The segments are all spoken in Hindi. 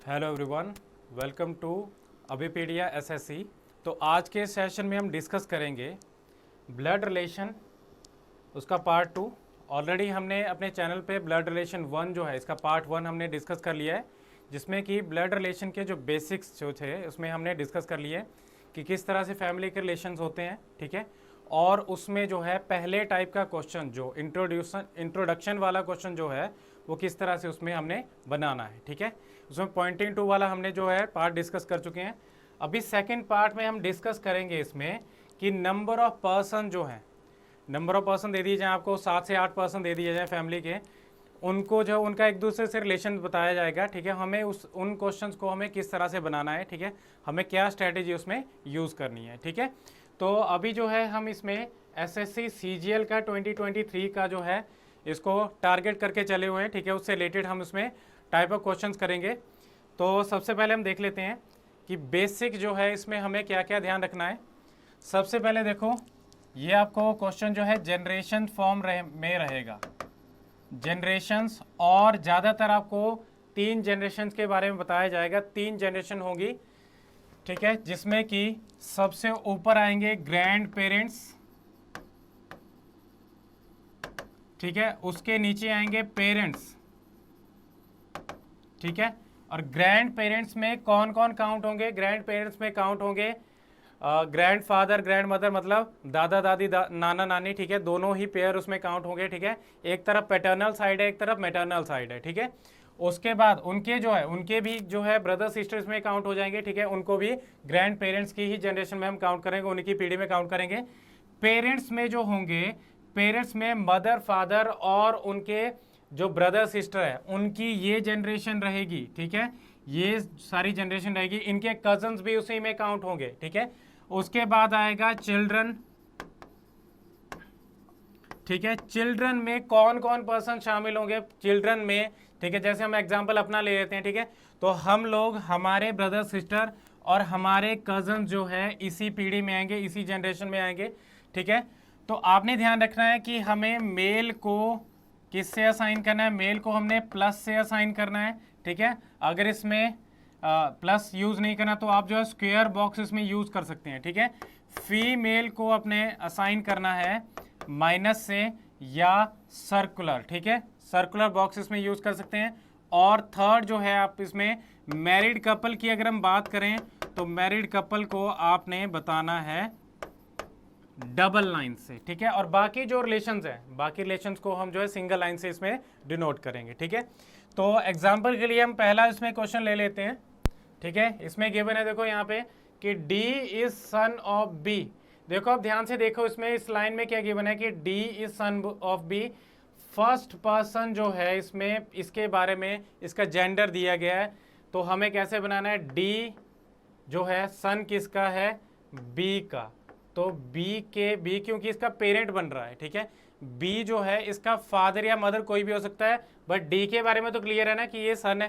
Hello everyone, welcome to Abhipedia SSC. तो आज के सेशन में हम डिस्कस करेंगे ब्लड रिलेशन, उसका पार्ट 2। ऑलरेडी हमने अपने चैनल पे ब्लड रिलेशन 1 जो है इसका पार्ट 1 हमने डिस्कस कर लिया है, जिसमें कि ब्लड रिलेशन के जो बेसिक्स जो थे उसमें हमने डिस्कस कर लिए कि किस तरह से फैमिली के रिलेशंस होते हैं, ठीक है। और उसमें जो है पहले टाइप का क्वेश्चन जो इंट्रोडक्शन वाला क्वेश्चन जो है वो किस तरह से उसमें हमने बनाना है, ठीक है। उसमें पॉइंटिंग टू वाला हमने जो है पार्ट डिस्कस कर चुके हैं। अभी सेकंड पार्ट में हम डिस्कस करेंगे इसमें कि नंबर ऑफ पर्सन जो है, नंबर ऑफ पर्सन दे दिए जाए आपको, 7 से 8 पर्सन दे दिए जाए फैमिली के, उनको जो उनका एक दूसरे से रिलेशन बताया जाएगा, ठीक है। हमें उन क्वेश्चंस को हमें किस तरह से बनाना है, ठीक है, हमें क्या स्ट्रैटेजी उसमें यूज़ करनी है, ठीक है। तो अभी जो है हम इसमें एसएससी सीजीएल का 2023 का जो है इसको टारगेट करके चले हुए हैं, ठीक है। उससे रिलेटेड हम उसमें टाइप ऑफ क्वेश्चंस करेंगे। तो सबसे पहले हम देख लेते हैं कि बेसिक जो है इसमें हमें क्या क्या ध्यान रखना है। सबसे पहले देखो, ये आपको क्वेश्चन जो है जनरेशन फॉर्म में रहेगा, जनरेशन्स, और ज़्यादातर आपको 3 जनरेशन्स के बारे में बताया जाएगा। 3 जनरेशन होगी, ठीक है, जिसमें कि सबसे ऊपर आएंगे ग्रैंड पेरेंट्स, ठीक है, उसके नीचे आएंगे पेरेंट्स, ठीक है। और ग्रैंड पेरेंट्स में कौन कौन काउंट होंगे? ग्रैंड पेरेंट्स में काउंट होंगे ग्रैंड फादर, ग्रैंड मदर, मतलब दादा दादी, नाना नानी, ठीक है, दोनों ही पेयर उसमें काउंट होंगे, ठीक है। एक तरफ पैटर्नल साइड है, एक तरफ मैटरनल साइड है, ठीक है। उसके बाद उनके जो है, उनके भी जो है ब्रदर सिस्टर्स में काउंट हो जाएंगे, ठीक है, उनको भी ग्रैंड पेरेंट्स की ही जनरेशन में हम काउंट करेंगे, उनकी पीढ़ी में काउंट करेंगे। पेरेंट्स में जो होंगे, पेरेंट्स में मदर, फादर और उनके जो ब्रदर सिस्टर है उनकी ये जनरेशन रहेगी, ठीक है, ये सारी जनरेशन रहेगी। इनके कजन्स भी उसी में काउंट होंगे, ठीक है। उसके बाद आएगा चिल्ड्रन, ठीक है। चिल्ड्रन में कौन कौन पर्सन शामिल होंगे चिल्ड्रन में, ठीक है। जैसे हम एग्जांपल अपना ले लेते हैं, ठीक है, तो हम लोग, हमारे ब्रदर सिस्टर और हमारे कजन जो है इसी पीढ़ी में आएंगे, इसी जनरेशन में आएंगे, ठीक है। तो आपने ध्यान रखना है कि हमें मेल को किससे असाइन करना है? मेल को हमने प्लस से असाइन करना है, ठीक है। अगर इसमें प्लस यूज़ नहीं करना तो आप जो है स्क्वायर बॉक्स इसमें यूज़ कर सकते हैं, ठीक है। फीमेल को अपने असाइन करना है माइनस से या सर्कुलर, ठीक है, सर्कुलर बॉक्स इसमें यूज़ कर सकते हैं। और थर्ड जो है, आप इसमें मैरिड कपल की अगर हम बात करें तो मैरिड कपल को आपने बताना है डबल लाइन से, ठीक है। और बाकी जो रिलेशंस हैं, बाकी रिलेशंस को हम जो है सिंगल लाइन से इसमें डिनोट करेंगे, ठीक है। तो एग्जांपल के लिए हम पहला इसमें क्वेश्चन ले लेते हैं, ठीक है। इसमें गिवन है, देखो यहाँ पे कि D is son of B. देखो आप ध्यान से देखो, इसमें इस लाइन में क्या गिवन है कि D is son of B. First person जो है इसमें, इसके बारे में इसका जेंडर दिया गया है, तो हमें कैसे बनाना है? डी जो है सन किसका है? बी का। तो बी क्योंकि इसका पेरेंट बन रहा है, ठीक है। बी जो है इसका फादर या मदर कोई भी हो सकता है, बट डी के बारे में तो क्लियर है ना कि ये सन है,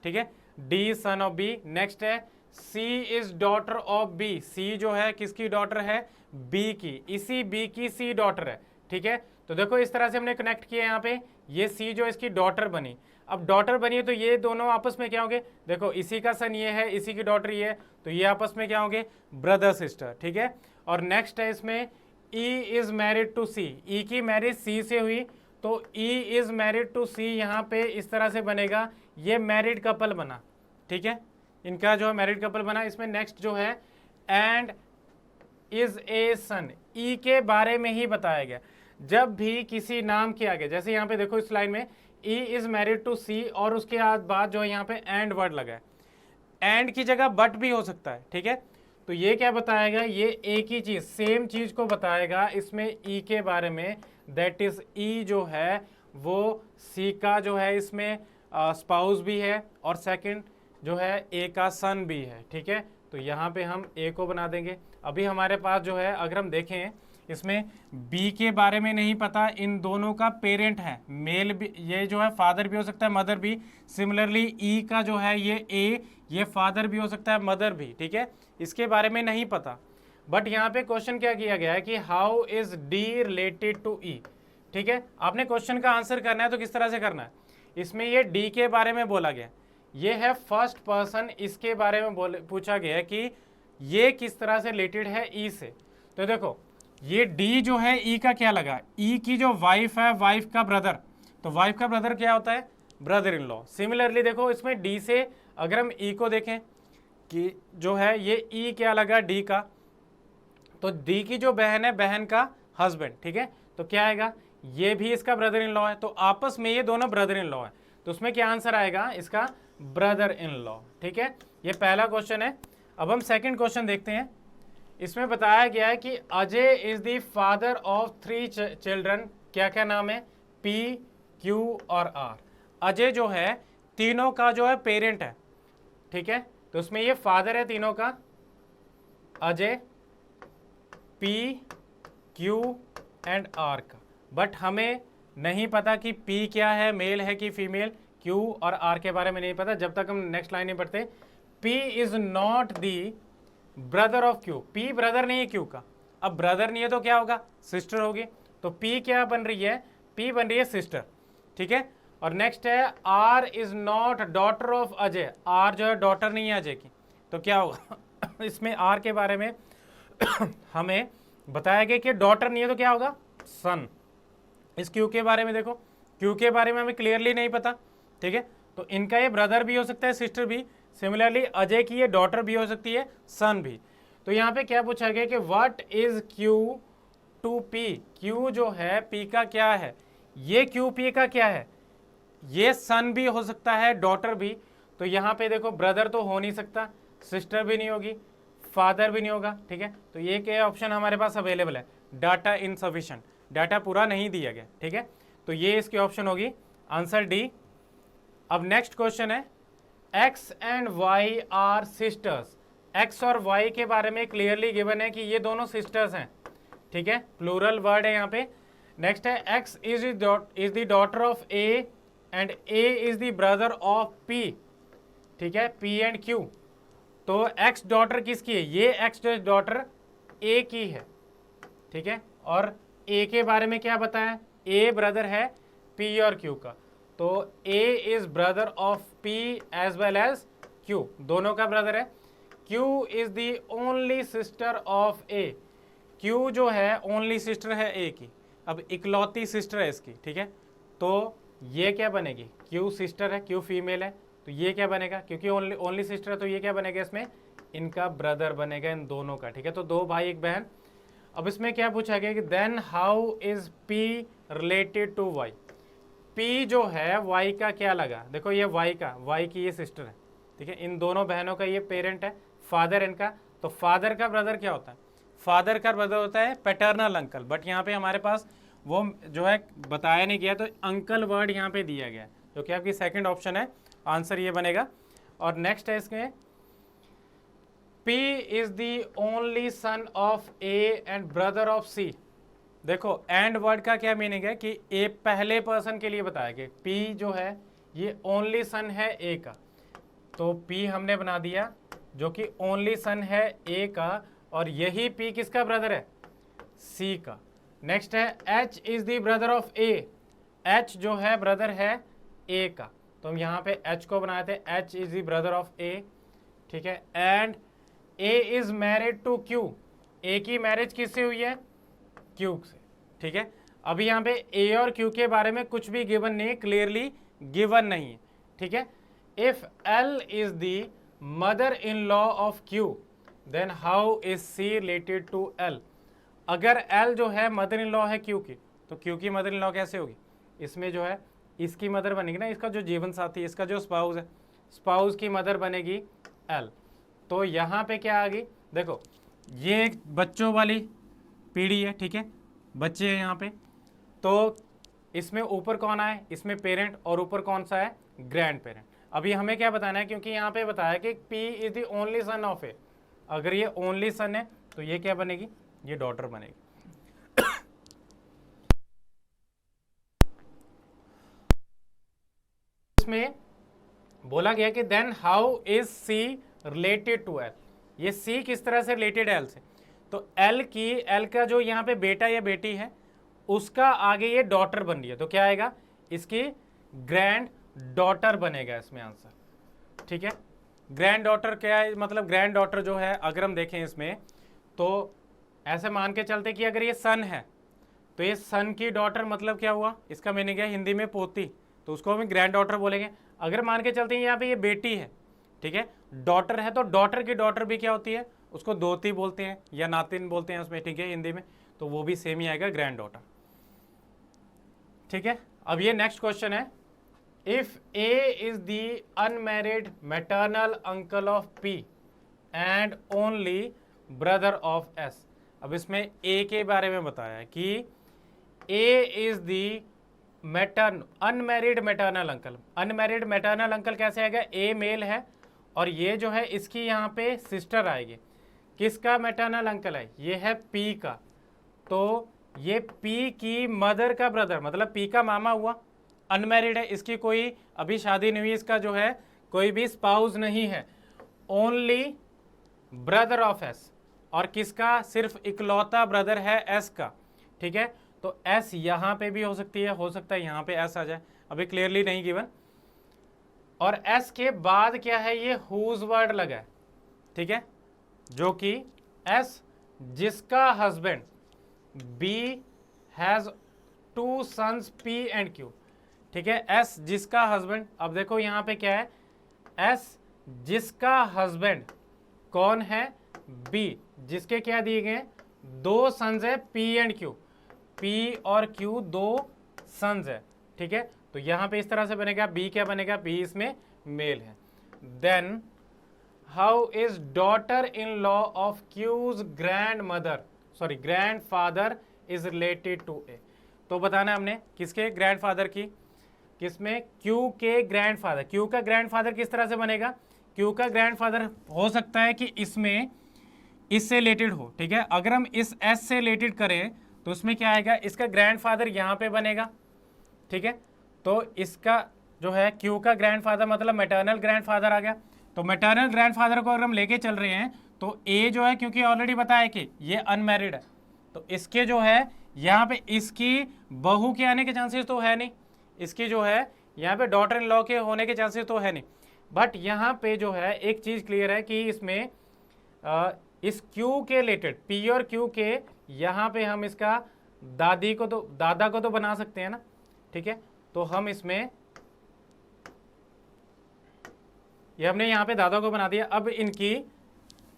ठीक है, D son of B. Next है C is daughter of B. C जो है किसकी डॉटर है? बी की। इसी बी की सी डॉटर है, ठीक है। तो देखो इस तरह से हमने कनेक्ट किया यहाँ पे, ये सी जो इसकी डॉटर बनी। अब डॉटर बनी है तो ये दोनों आपस में क्या होंगे? देखो इसी का सन ये है, इसी की डॉटर ये है, तो ये आपस में क्या होंगे? ब्रदर सिस्टर, ठीक है। और नेक्स्ट है इसमें E is married to C. E की मैरिज C से हुई, तो E is married to C यहाँ पे इस तरह से बनेगा, ये मैरिड कपल बना, ठीक है, इनका जो है मैरिड कपल बना। इसमें नेक्स्ट जो है and is a son, E के बारे में ही बताया गया। जब भी किसी नाम के आगे, जैसे यहाँ पे देखो इस लाइन में E is married to C और उसके बाद जो है यहाँ पे एंड वर्ड लगा है, एंड की जगह बट भी हो सकता है, ठीक है। तो ये क्या बताएगा? ये एक ही चीज, सेम चीज को बताएगा इसमें ई के बारे में, दैट इज ई जो है वो सी का जो है इसमें स्पाउस भी है और सेकंड जो है ए का सन भी है, ठीक है। तो यहाँ पे हम ए को बना देंगे। अभी हमारे पास जो है, अगर हम देखें इसमें बी के बारे में नहीं पता, इन दोनों का पेरेंट है, मेल भी, ये जो है फादर भी हो सकता है, मदर भी। सिमिलरली ई का जो है ये ए, ये फादर भी हो सकता है, मदर भी, ठीक है, इसके बारे में नहीं पता। बट यहाँ पे क्वेश्चन क्या किया गया है कि how is D related to E, ठीक है। आपने क्वेश्चन का आंसर करना है तो किस तरह से करना है? इसमें ये डी के बारे में बोला गया, ये है फर्स्ट पर्सन, इसके बारे में पूछा गया है कि ये किस तरह से रिलेटेड है ई से। तो देखो ये डी जो है ई का क्या लगा, ई की जो वाइफ है, वाइफ का ब्रदर, तो वाइफ का ब्रदर क्या होता है, ब्रदर इन लॉ। सिमिलरली देखो इसमें डी से अगर हम ई को देखें कि जो है ये ई क्या लगा डी का, तो डी की जो बहन है, बहन का हस्बैंड, ठीक है, तो क्या आएगा, ये भी इसका ब्रदर इन लॉ है, तो आपस में ये दोनों ब्रदर इन लॉ है, तो उसमें क्या आंसर आएगा, इसका ब्रदर इन लॉ। ठीक है, ये पहला क्वेश्चन है। अब हम सेकंड क्वेश्चन देखते हैं। इसमें बताया गया है कि Ajay is the father of 3 children, क्या क्या नाम है, पी, क्यू और आर। अजय जो है तीनों का जो है पेरेंट है, ठीक है, तो उसमें ये फादर है तीनों का, Ajay, P, Q and R का, बट हमें नहीं पता कि पी क्या है, मेल है कि फीमेल, क्यू और आर के बारे में नहीं पता जब तक हम नेक्स्ट लाइन नहीं पढ़ते। P is not the brother of Q, P brother नहीं है क्यू का, अब ब्रदर नहीं है तो क्या होगा, सिस्टर होगी, तो पी क्या बन रही है, पी बन रही है सिस्टर, ठीक है। और नेक्स्ट है R is not daughter of Ajay, R जो है डॉटर नहीं है अजय की, तो क्या होगा इसमें आर के बारे में हमें बताया गया कि डॉटर नहीं है तो क्या होगा, सन। इस क्यू के बारे में देखो, क्यू के बारे में हमें क्लियरली नहीं पता, ठीक है, तो इनका ये ब्रदर भी हो सकता है, सिस्टर भी, सिमिलरली अजय की ये डॉटर भी हो सकती है, सन भी। तो यहाँ पे क्या पूछा गया कि what is Q to P, Q जो है पी का क्या है, ये क्यू पी का क्या है, ये सन भी हो सकता है, डॉटर भी, तो यहाँ पे देखो ब्रदर तो हो नहीं सकता, सिस्टर भी नहीं होगी, फादर भी नहीं होगा, ठीक है, तो ये क्या ऑप्शन हमारे पास अवेलेबल है, डाटा इनसफिशिएंट, डाटा पूरा नहीं दिया गया, ठीक है, तो ये इसकी ऑप्शन होगी आंसर डी। अब नेक्स्ट क्वेश्चन है, X and Y are sisters, X और वाई के बारे में क्लियरली गिवन है कि ये दोनों सिस्टर्स हैं, ठीक है, प्लूरल वर्ड है यहाँ पे। नेक्स्ट है x is the daughter of A and A is the brother of P, ठीक है, पी एंड क्यू, तो एक्स डॉटर किसकी है, ये एक्स डॉटर ए की है, ठीक है, और ए के बारे में क्या बताया, ए ब्रदर है पी और क्यू का, तो A is brother of P as well as Q, दोनों का ब्रदर है। Q is the only sister of A, Q जो है ओनली सिस्टर है ए की, अब इकलौती सिस्टर है इसकी, ठीक है, तो ये क्या बनेगी, क्यू सिस्टर है, क्यू फीमेल है, तो ये क्या बनेगा, क्योंकि ओनली सिस्टर है तो ये क्या बनेगा, इसमें इनका ब्रदर बनेगा, इन दोनों का, ठीक है, तो 2 भाई 1 बहन। अब इसमें क्या पूछा गया कि then how is P related to Y, P जो है वाई का क्या लगा, देखो ये वाई का, वाई की ये सिस्टर है, ठीक है, इन दोनों बहनों का ये पेरेंट है, फादर इनका, तो फादर का ब्रदर क्या होता है, फादर का ब्रदर होता है पैटर्नल अंकल, बट यहाँ पे हमारे पास वो जो है बताया नहीं गया, तो अंकल वर्ड यहाँ पे दिया गया है, जो कि आपकी सेकंड ऑप्शन है, आंसर ये बनेगा। और नेक्स्ट है इसमें P is the only son of A and brother of C, देखो एंड वर्ड का क्या मीनिंग है कि ए पहले पर्सन के लिए बताया गया, P जो है ये ओनली सन है ए का, तो P हमने बना दिया जो कि ओनली सन है ए का, और यही P किसका ब्रदर है, C का। नेक्स्ट है H is the brother of A, H जो है ब्रदर है A का, तो हम यहाँ पे H को बनाए थे, H is the brother of A, ठीक है, and A is married to Q, A की मैरिज किससे हुई है, Q से, ठीक है। अभी यहाँ पे A और Q के बारे में कुछ भी गिवन नहीं है, क्लियरली गिवन नहीं है, ठीक है। If L is the mother in law of Q then how is C related to L, अगर L जो है मदर इन लॉ है Q की, तो Q की मदर इन लॉ कैसे होगी, इसमें जो है इसकी मदर बनेगी ना, इसका जो जीवन साथी, इसका जो स्पाउस है, स्पाउस की मदर बनेगी L, तो यहाँ पे क्या आ गई, देखो ये एक बच्चों वाली पीढ़ी है, ठीक है, बच्चे हैं यहाँ पे, तो इसमें ऊपर कौन आए, इसमें पेरेंट, और ऊपर कौन सा है, ग्रैंड पेरेंट। अभी हमें क्या बताना है, क्योंकि यहाँ पे बताया कि P is the only son of A, अगर ये ओनली सन है तो ये क्या बनेगी, ये डॉटर बनेगी। इसमें बोला गया कि then how is C related to L, ये C किस तरह से रिलेटेड है L से, तो L का जो यहाँ पे बेटा या बेटी है उसका आगे ये डॉटर बन रही है, तो क्या आएगा, इसकी ग्रैंड डॉटर बनेगा इसमें आंसर, ठीक है। ग्रैंड डॉटर क्या है, मतलब ग्रैंड डॉटर जो है अगर हम देखें इसमें, तो ऐसे मान के चलते कि अगर ये सन है तो ये सन की डॉटर मतलब क्या हुआ, इसका मीनिंग है हिंदी में पोती, तो उसको हम ग्रैंड डॉटर बोलेंगे। अगर मान के चलते हैं यहाँ पे ये बेटी है, ठीक है, डॉटर है, तो डॉटर की डॉटर भी क्या होती है, उसको दोती बोलते हैं या नातिन बोलते हैं उसमें, ठीक है, हिंदी में, तो वो भी सेम ही आएगा, ग्रैंड डॉटर। ठीक है, अब ये नेक्स्ट क्वेश्चन है, if A is the unmarried maternal uncle of P and only brother of S. अब इसमें ए के बारे में बताया है कि A is the unmarried maternal uncle. Unmarried maternal uncle कैसे आएगा, ए मेल है और ये जो है इसकी यहाँ पे सिस्टर आएगी। किसका मैटरनल अंकल है, ये है पी का, तो ये पी की मदर का ब्रदर, मतलब पी का मामा हुआ, अनमैरिड है, इसकी कोई अभी शादी नहीं हुई, इसका जो है कोई भी स्पाउस नहीं है, ओनली ब्रदर ऑफ एस, और किसका, सिर्फ इकलौता ब्रदर है एस का। ठीक है, तो एस यहां पे भी हो सकती है, हो सकता है यहां पे एस आ जाए, अभी क्लियरली नहीं गिवन। और एस के बाद क्या है, ये हुज वर्ड लगा है, ठीक है, जो कि एस जिसका husband B has 2 sons P and Q. ठीक है, एस जिसका हस्बैंड, अब देखो यहां पे क्या है, एस जिसका हस्बैंड कौन है, बी, जिसके क्या दिए गए, 2 सन्स है पी एंड क्यू, पी और क्यू 2 सन्स है। ठीक है, तो यहां पे इस तरह से बनेगा, बी क्या बनेगा, बी इसमें मेल है। Then how is daughter in law of Q's grandmother, sorry grandfather is related to A. तो बताना हमने किसके ग्रैंड फादर की, किसमें, क्यू के ग्रैंड फादर। क्यू का ग्रैंड फादर किस तरह से बनेगा, क्यू का ग्रैंड फादर हो सकता है कि इसमें इससे रिलेटेड हो। ठीक है, अगर हम इस एस से रिलेटेड करें तो उसमें क्या आएगा, इसका ग्रैंड फादर यहाँ पे बनेगा। ठीक है, तो इसका जो है क्यू का ग्रैंड फादर मतलब मैटरनल ग्रैंड फादर आ गया। तो मैटरनल ग्रैंड फादर को अगर हम लेके चल रहे हैं तो ए जो है, क्योंकि ऑलरेडी बताया कि ये अनमैरिड है, तो इसके जो है यहाँ पे इसकी बहू के आने के चांसेस तो है नहीं, इसकी जो है यहाँ पे डॉटर इन लॉ के होने के चांसेस तो है नहीं। बट यहाँ पे जो है एक चीज़ क्लियर है कि इसमें इस क्यू के रिलेटेड, पी और क्यू के, यहाँ पे हम इसका दादी को तो, दादा को तो बना सकते हैं ना। ठीक है, तो हम इसमें ये हमने यहाँ पे दादा को बना दिया। अब इनकी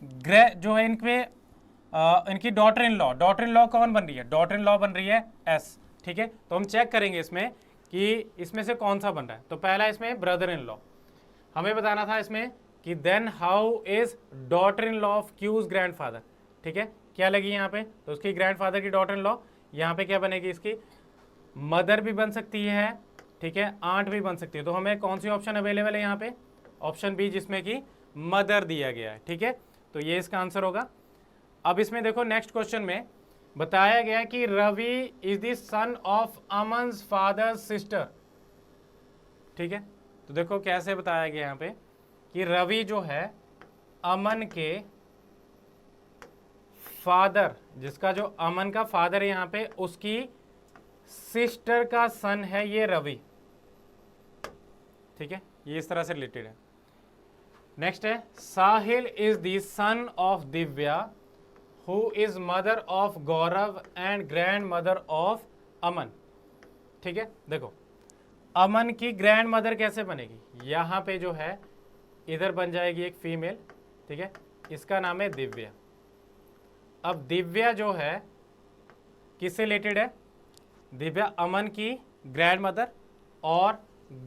जो है इनकी डॉटर इन लॉ कौन बन रही है, डॉटर इन लॉ बन रही है एस। ठीक है, तो हम चेक करेंगे इसमें कि इसमें से कौन सा बन रहा है। तो पहला इसमें ब्रदर इन लॉ, हमें बताना था इसमें कि then how is daughter in law of Q's grandfather. ठीक है, क्या लगी यहाँ पे, तो उसकी ग्रैंड फादर की डॉटर इन लॉ, यहाँ पे क्या बनेगी, इसकी मदर भी बन सकती है, ठीक है, आंट भी बन सकती है। तो हमें कौन सी ऑप्शन अवेलेबल है यहाँ पे, ऑप्शन बी, जिसमें कि मदर दिया गया है। ठीक है, तो ये इसका आंसर होगा। अब इसमें देखो नेक्स्ट क्वेश्चन में बताया गया कि Ravi is the son of Aman's father sister. ठीक है, तो देखो कैसे बताया गया यहाँ पे कि रवि जो है अमन के फादर, जिसका जो अमन का फादर है यहाँ पे, उसकी सिस्टर का सन है ये रवि। ठीक है, ये इस तरह से रिलेटेड है। नेक्स्ट है Sahil is the son of Divya who is mother of Gaurav and grandmother of Aman. ठीक है, देखो अमन की ग्रैंड मदर कैसे बनेगी, यहाँ पे जो है इधर बन जाएगी एक फीमेल। ठीक है, इसका नाम है दिव्या। अब दिव्या जो है किससे रिलेटेड है, दिव्या अमन की ग्रैंड मदर और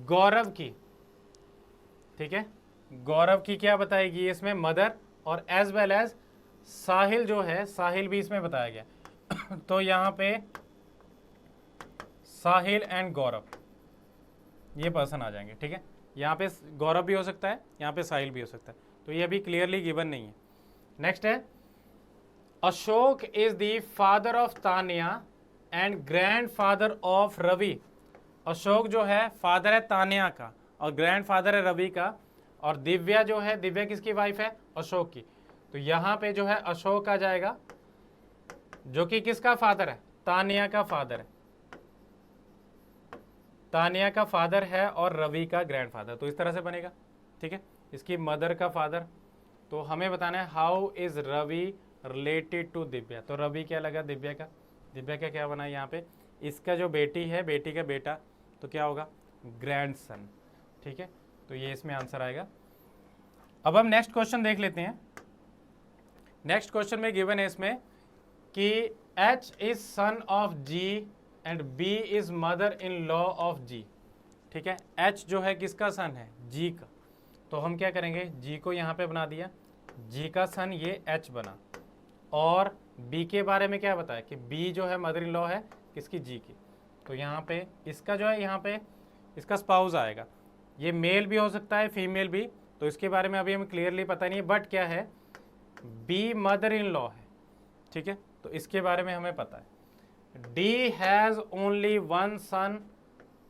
गौरव की। ठीक है, गौरव की क्या बताएगी इसमें, मदर, और एज वेल एज साहिल जो है, साहिल भी इसमें बताया गया। तो यहाँ पे साहिल एंड गौरव ये पर्सन आ जाएंगे। ठीक है, यहाँ पे गौरव भी हो सकता है, यहाँ पे साहिल भी हो सकता है, तो ये अभी क्लियरली गिवन नहीं है। नेक्स्ट है Ashok is the father of Tania and grandfather of Ravi. Ashok जो है फादर है तानिया का और ग्रैंड फादर है रवि का, और दिव्या जो है, दिव्या किसकी वाइफ है, अशोक की। तो यहाँ पे जो है अशोक आ जाएगा, जो कि किसका फादर है, तानिया का फादर है, तानिया का फादर है और रवि का ग्रैंड फादर। तो इस तरह से बनेगा। ठीक है, इसकी मदर का फादर। तो हमें बताना है how is Ravi related to Divya. तो रवि क्या लगा दिव्या का, दिव्या का क्या बना यहाँ पे, इसका जो बेटी है, बेटी का बेटा, तो क्या होगा ग्रैंडसन। ठीक है, तो ये इसमें आंसर आएगा। अब हम नेक्स्ट क्वेश्चन देख लेते हैं। नेक्स्ट क्वेश्चन में गिवन है इसमें कि H is son of G and B is mother in law of G। ठीक है, H जो है किसका सन है, G का। तो हम क्या करेंगे, G को यहाँ पे बना दिया, G का सन ये H बना, और B के बारे में क्या बताया कि B जो है मदर इन लॉ है किसकी, G की। तो यहाँ पे इसका जो है, यहाँ पे इसका स्पाउस आएगा, ये मेल भी हो सकता है फीमेल भी, तो इसके बारे में अभी हमें क्लियरली पता नहीं है, बट क्या है बी मदर इन लॉ है। ठीक है, तो इसके बारे में हमें पता है। D has only one son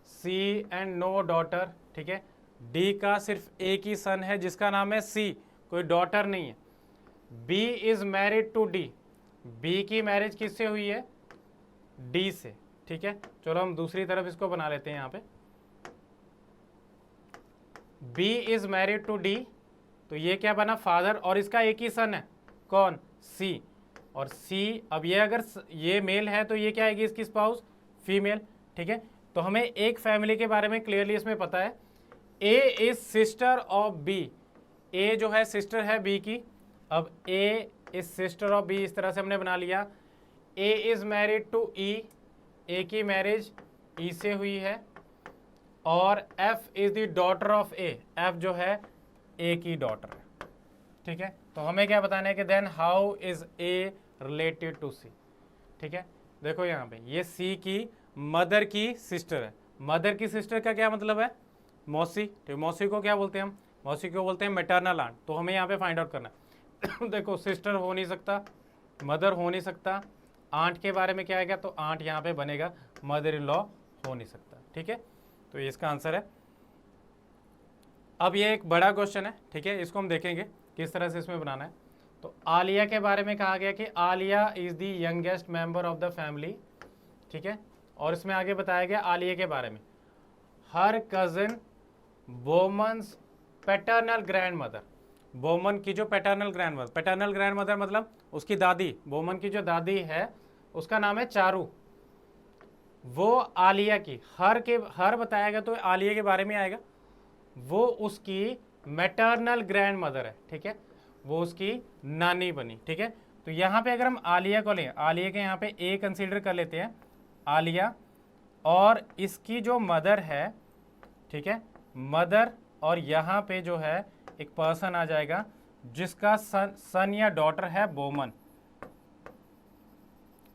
C and no daughter. ठीक है, डी का सिर्फ एक ही सन है जिसका नाम है सी, कोई डॉटर नहीं है। B is married to D, B की मैरिज किससे हुई है, डी से। ठीक है, चलो हम दूसरी तरफ इसको बना लेते हैं यहाँ पे, B is married to D, तो ये क्या बना फादर, और इसका एक ही सन है कौन, सी, और सी, अब ये अगर ये मेल है तो ये क्या आएगी इसकी स्पाउस, फीमेल। ठीक है, तो हमें एक फैमिली के बारे में क्लियरली इसमें पता है, ए इज सिस्टर ऑफ बी, ए जो है सिस्टर है बी की। अब ए इज सिस्टर ऑफ बी, इस तरह से हमने बना लिया। ए इज मैरिड टू ई, ए की मैरिज ई से हुई है, और F is the daughter of A, F जो है ए की डॉटर है। ठीक है, तो हमें क्या बताना है कि then how is A related to C. ठीक है, देखो यहाँ पे ये सी की मदर की सिस्टर है, मदर की सिस्टर का क्या मतलब है, मौसी। ठीक, मौसी को क्या बोलते हैं हम, मौसी को बोलते हैं मैटरनल आंट। तो हमें यहाँ पे फाइंड आउट करना है देखो सिस्टर हो नहीं सकता, मदर हो नहीं सकता, आंट के बारे में क्या आएगा, तो आंट यहाँ पे बनेगा, मदर इन लॉ हो नहीं सकता। ठीक है, तो ये इसका आंसर है। अब ये एक बड़ा क्वेश्चन है, ठीक है, इसको हम देखेंगे किस तरह से इसमें बनाना है। तो आलिया के बारे में कहा गया कि Alia is the youngest member of the family. ठीक है, और इसमें आगे बताया गया आलिया के बारे में, her cousin Boman's paternal grandmother, Boman की जो paternal grandmother, paternal grandmother मतलब उसकी दादी, बोमन की जो दादी है उसका नाम है चारू, वो आलिया की, हर बताया गया तो आलिया के बारे में आएगा, वो उसकी मैटरनल ग्रैंड मदर है। ठीक है, वो उसकी नानी बनी। ठीक है, तो यहाँ पे अगर हम आलिया को लें, आलिया के यहाँ पे ए कंसीडर कर लेते हैं, आलिया, और इसकी जो मदर है, ठीक है, मदर, और यहाँ पे जो है एक पर्सन आ जाएगा जिसका सन या डॉटर है बोमन,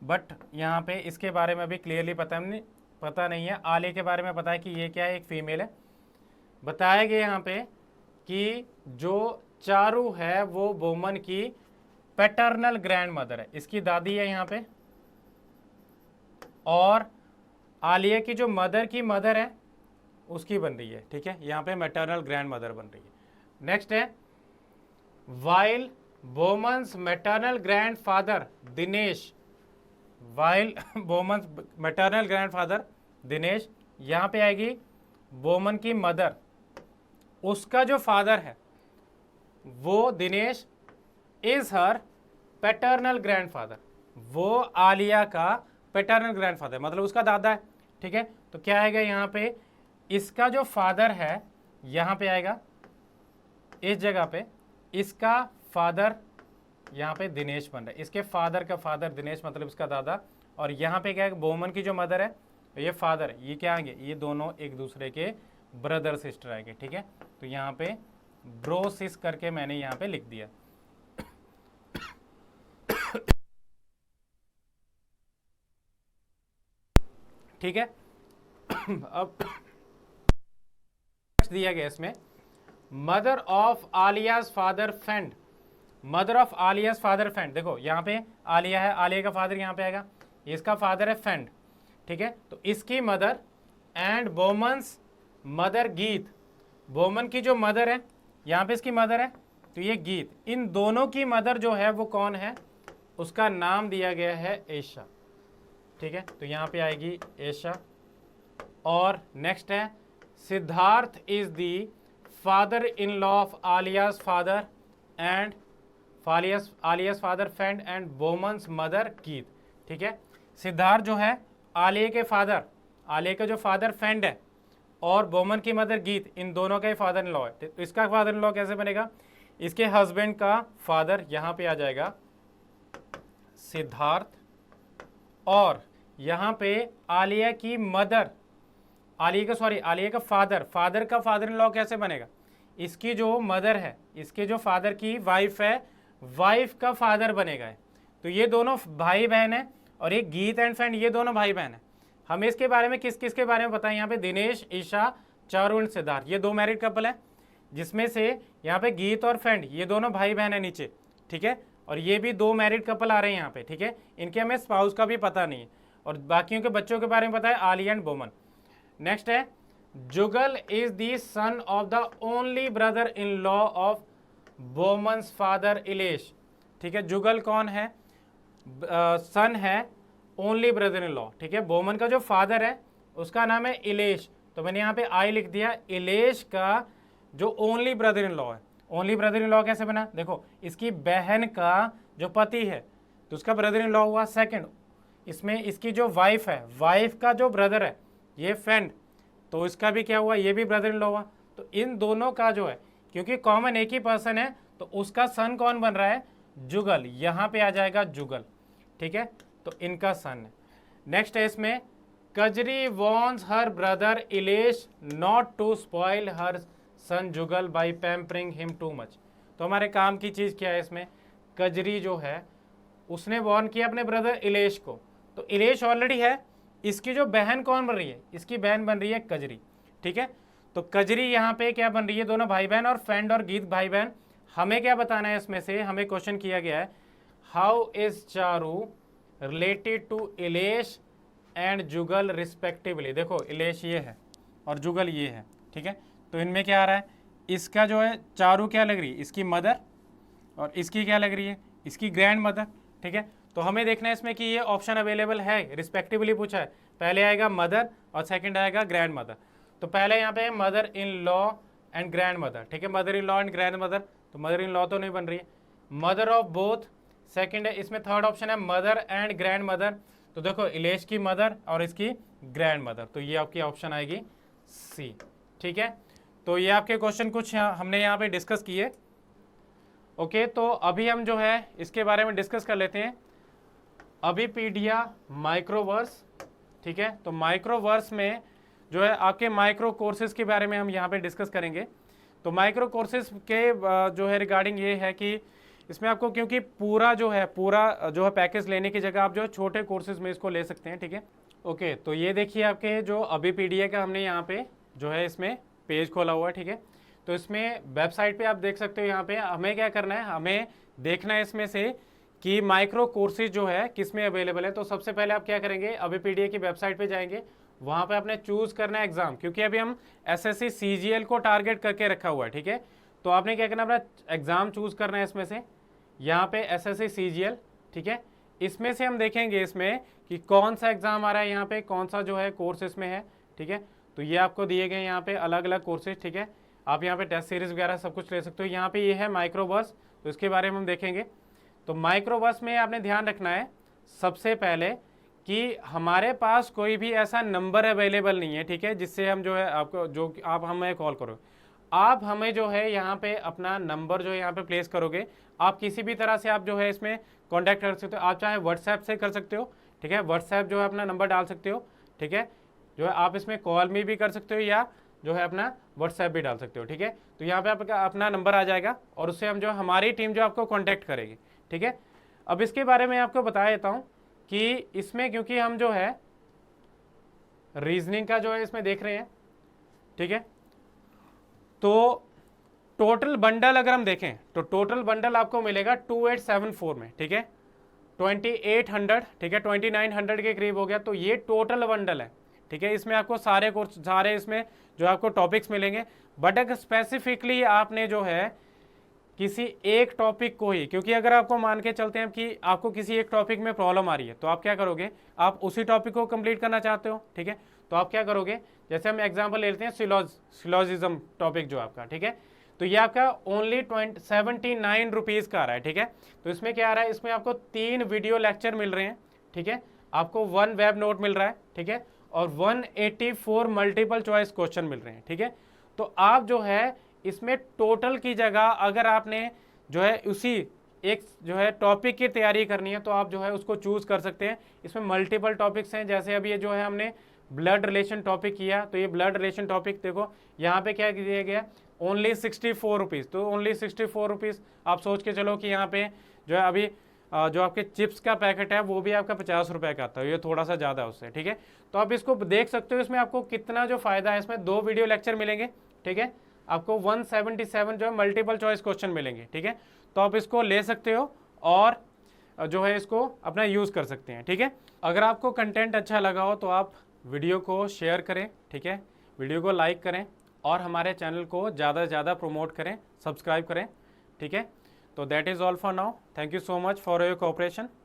बट यहाँ पे इसके बारे में अभी क्लियरली पता नहीं है। आलिया के बारे में पता है कि ये क्या है, एक फीमेल है। बताया गया यहाँ पे कि जो चारू है वो बोमन की पैटर्नल ग्रैंड मदर है, इसकी दादी है यहाँ पे, और आलिया की जो मदर की मदर है उसकी बन रही है। ठीक है, यहाँ पे मैटरनल ग्रैंड मदर बन रही है। नेक्स्ट है, while Bowman's maternal grand father Dinesh, while Bowman's maternal grand father Dinesh, यहाँ पे आएगी बोमन की मदर, उसका जो फादर है वो Dinesh is her paternal grandfather, वो आलिया का पैटर्नल ग्रैंडफादर मतलब उसका दादा है। ठीक है, तो क्या आएगा यहाँ पे, इसका जो फादर है यहाँ पे आएगा, इस जगह पे इसका फादर यहाँ पे दिनेश बन रहा है, इसके फादर का फादर दिनेश मतलब इसका दादा, और यहाँ पे क्या है बोमन की जो मदर है ये फादर, ये क्या आएंगे, ये दोनों एक दूसरे के ब्रदर सिस्टर आएंगे। ठीक है, तो यहाँ पे ब्रोसिस करके मैंने यहाँ पे लिख दिया। ठीक है, अब दिया गया इसमें, mother of Alia's father friend, mother of Alia's father friend, देखो यहाँ पे आलिया है, आलिया का फादर यहाँ पे आएगा, इसका फादर है फेंड। ठीक है, तो इसकी मदर एंड बोमन्स मदर गीत, बोमन की जो मदर है यहाँ पे इसकी मदर है तो ये गीत, इन दोनों की मदर जो है वो कौन है, उसका नाम दिया गया है एशा। ठीक है, तो यहाँ पे आएगी एशा। और नेक्स्ट है, Siddharth is the father in law of आलियास father and आलियास father fend and Bowman's mother गीत। ठीक है, सिद्धार्थ जो है आलिया के फादर, आलिया का जो फादर फेंड है और बोमन की मदर गीत, इन दोनों का ही फादर इन लॉ है। तो इसका फादर इन लॉ कैसे बनेगा, इसके हस्बैंड का फादर यहां पे आ जाएगा सिद्धार्थ, और यहां पे आलिया की मदर, आलिया का फादर, फादर का फादर इन लॉ कैसे बनेगा, इसकी जो मदर है, इसके जो फादर की वाइफ है, वाइफ का फादर बनेगा। तो ये दोनों भाई बहन है, और एक गीत एंड फ्रेंड, ये दोनों भाई बहन है। हमें इसके बारे में किस किस के बारे में पता है, यहाँ पे दिनेश, ईशा, चारू एंड सिद्धार्थ, ये 2 मैरिड कपल है, जिसमें से यहाँ पे गीत और फ्रेंड ये दोनों भाई बहन है नीचे। ठीक है, और ये भी 2 मैरिड कपल आ रहे हैं यहाँ पे। ठीक है, इनके हमें स्पाउस का भी पता नहीं है, और बाकियों के बच्चों के बारे में पता है, आलिया एंड बोमन। नेक्स्ट है Jugal is the son of the only brother in law of Boman's father Ilesh. ठीक है, जुगल कौन है, सन है ओनली ब्रदर इन लॉ। ठीक है, बोमन का जो फादर है उसका नाम है इलेश, तो मैंने यहाँ पे आई लिख दिया, इलेश का जो ओनली ब्रदर इन लॉ है। ओनली ब्रदर इन लॉ कैसे बना, देखो इसकी बहन का जो पति है तो उसका ब्रदर इन लॉ हुआ। सेकंड, इसमें इसकी जो वाइफ है, वाइफ का जो ब्रदर है ये फ्रेंड, तो इसका भी क्या हुआ, ये भी ब्रदर इन लॉ हुआ। तो इन दोनों का जो है, क्योंकि कॉमन एक ही पर्सन है, तो उसका सन कौन बन रहा है, जुगल, यहाँ पे आ जाएगा जुगल। ठीक है, तो इनका सन है। नेक्स्ट है इसमें Kajri wants her brother Ilesh not to spoil her son Jugal by pampering him too much. तो हमारे काम की चीज़ क्या है इसमें, कजरी जो है उसने वॉर्न किया अपने ब्रदर इलेश को, तो इलेश ऑलरेडी है, इसकी जो बहन कौन बन रही है, इसकी बहन बन रही है कजरी। ठीक है, तो कजरी यहाँ पे क्या बन रही है, दोनों भाई बहन, और फ्रेंड और गीत भाई बहन। हमें क्या बताना है इसमें से, हमें क्वेश्चन किया गया है how is Charu related to Ilesh and Jugal respectively. देखो इलेश ये है और जुगल ये है। ठीक है, तो इनमें क्या आ रहा है, इसका जो है चारू क्या लग रही है, इसकी मदर, और इसकी क्या लग रही है, इसकी ग्रैंड मदर। ठीक है, तो हमें देखना है इसमें कि ये ऑप्शन अवेलेबल है, रिस्पेक्टिवली पूछा है, पहले आएगा मदर और सेकंड आएगा ग्रैंड मदर। तो पहले यहाँ पे mother in law and grand mother. ठीक है, mother in law and grand mother, तो मदर इन लॉ तो नहीं बन रही है, मदर ऑफ बोथ। सेकंड है इसमें, थर्ड ऑप्शन है मदर एंड ग्रैंड मदर, तो देखो इलेश की मदर और इसकी ग्रैंड मदर, तो ये आपकी ऑप्शन आएगी सी। ठीक है, तो ये आपके क्वेश्चन कुछ हमने यहाँ पे डिस्कस किए। ओके, तो अभी हम जो है इसके बारे में डिस्कस कर लेते हैं, अभिपीडिया माइक्रोवर्स। ठीक है, तो माइक्रोवर्स में जो है आपके माइक्रो कोर्सेज के बारे में हम यहाँ पे डिस्कस करेंगे। तो माइक्रो कोर्सेज के जो है रिगार्डिंग ये है कि इसमें आपको, क्योंकि पूरा जो है पैकेज लेने की जगह आप जो है छोटे कोर्सेज में इसको ले सकते हैं। ठीक है, ओके, तो ये देखिए आपके जो अभिपीडिया का हमने यहाँ पे जो है इसमें पेज खोला हुआ है। ठीक है, तो इसमें वेबसाइट पे आप देख सकते हो, यहाँ पे हमें क्या करना है, हमें देखना है इसमें से कि माइक्रो कोर्सेज जो है किस में अवेलेबल है। तो सबसे पहले आप क्या करेंगे, अभिपीडिया की वेबसाइट पे जाएंगे, वहाँ पे आपने चूज़ करना है एग्जाम, क्योंकि अभी हम एसएससी सीजीएल को टारगेट करके रखा हुआ है। ठीक है, तो आपने क्या करना है, अपना एग्जाम चूज़ करना है इसमें से, यहाँ पे एसएससी सीजीएल। ठीक है, इसमें से हम देखेंगे इसमें कि कौन सा एग्जाम आ रहा है, यहाँ पे कौन सा जो है कोर्स इसमें है। ठीक है, तो ये आपको दिए गए यहाँ पे अलग अलग कोर्सेज। ठीक है, आप यहाँ पे टेस्ट सीरीज वगैरह सब कुछ ले सकते हो। यहाँ पे ये है माइक्रोबस, तो इसके बारे में हम देखेंगे। तो माइक्रोबस में आपने ध्यान रखना है सबसे पहले कि हमारे पास कोई भी ऐसा नंबर अवेलेबल नहीं है। ठीक है, जिससे हम जो है आपको, जो आप हमें कॉल करो, आप हमें जो है यहाँ पे अपना नंबर जो है यहाँ पे प्लेस करोगे। आप किसी भी तरह से आप जो है इसमें कांटेक्ट कर सकते हो, आप चाहे व्हाट्सएप से कर सकते हो। ठीक है, व्हाट्सएप जो है अपना नंबर डाल सकते हो। ठीक है, जो है आप इसमें कॉल में भी कर सकते हो या जो है अपना व्हाट्सएप भी डाल सकते हो। ठीक है, तो यहाँ पे आपका अपना नंबर आ जाएगा और उससे हम जो हमारी टीम जो आपको कांटेक्ट करेगी। ठीक है, अब इसके बारे में आपको बता देता हूँ कि इसमें, क्योंकि हम जो है रीजनिंग का जो है इसमें देख रहे हैं। ठीक है, तो टोटल बंडल अगर हम देखें तो टोटल बंडल आपको मिलेगा 2874 में। ठीक है, 2800, ठीक है 2900 के करीब हो गया, तो ये टोटल बंडल है। ठीक है, इसमें आपको सारे कोर्स, सारे इसमें जो आपको टॉपिक्स मिलेंगे। बट अगर स्पेसिफिकली आपने जो है किसी एक टॉपिक को ही, क्योंकि अगर आपको मान के चलते हैं कि आपको किसी एक टॉपिक में प्रॉब्लम आ रही है, तो आप क्या करोगे, आप उसी टॉपिक को कंप्लीट करना चाहते हो। ठीक है, तो आप क्या करोगे, जैसे हम एग्जाम्पल ले लेते हैं सिलॉजिज्म टॉपिक जो आपका, ठीक है, तो ये आपका ओनली 79 रुपीज़ का आ रहा है, ठीक है। तो इसमें क्या आ रहा है, इसमें आपको 3 वीडियो लेक्चर मिल रहे हैं, ठीक है, आपको 1 वेब नोट मिल रहा है, ठीक है, और 184 मल्टीपल चॉइस क्वेश्चन मिल रहे हैं, ठीक है। तो आप जो है इसमें टोटल की जगह अगर आपने जो है उसी एक जो है टॉपिक की तैयारी करनी है तो आप जो है उसको चूज कर सकते हैं। इसमें मल्टीपल टॉपिक्स हैं, जैसे अभी ये जो है हमने ब्लड रिलेशन टॉपिक किया, तो ये ब्लड रिलेशन टॉपिक देखो यहाँ पे क्या दिया गया, ओनली 64 रुपीज़। तो ओनली 64 रुपीज़ आप सोच के चलो कि यहाँ पे जो है अभी जो आपके चिप्स का पैकेट है वो भी आपका 50 रुपये का आता है, ये थोड़ा सा ज़्यादा है उससे, ठीक है। तो आप इसको देख सकते हो, इसमें आपको कितना जो फायदा है, इसमें 2 वीडियो लेक्चर मिलेंगे, ठीक है, आपको 177 जो है मल्टीपल चॉइस क्वेश्चन मिलेंगे, ठीक है। तो आप इसको ले सकते हो और जो है इसको अपना यूज़ कर सकते हैं, ठीक है। अगर आपको कंटेंट अच्छा लगा हो तो आप वीडियो को शेयर करें, ठीक है, वीडियो को लाइक करें और हमारे चैनल को ज़्यादा से ज़्यादा प्रमोट करें, सब्सक्राइब करें, ठीक है। तो that is all for now, thank you so much for your cooperation.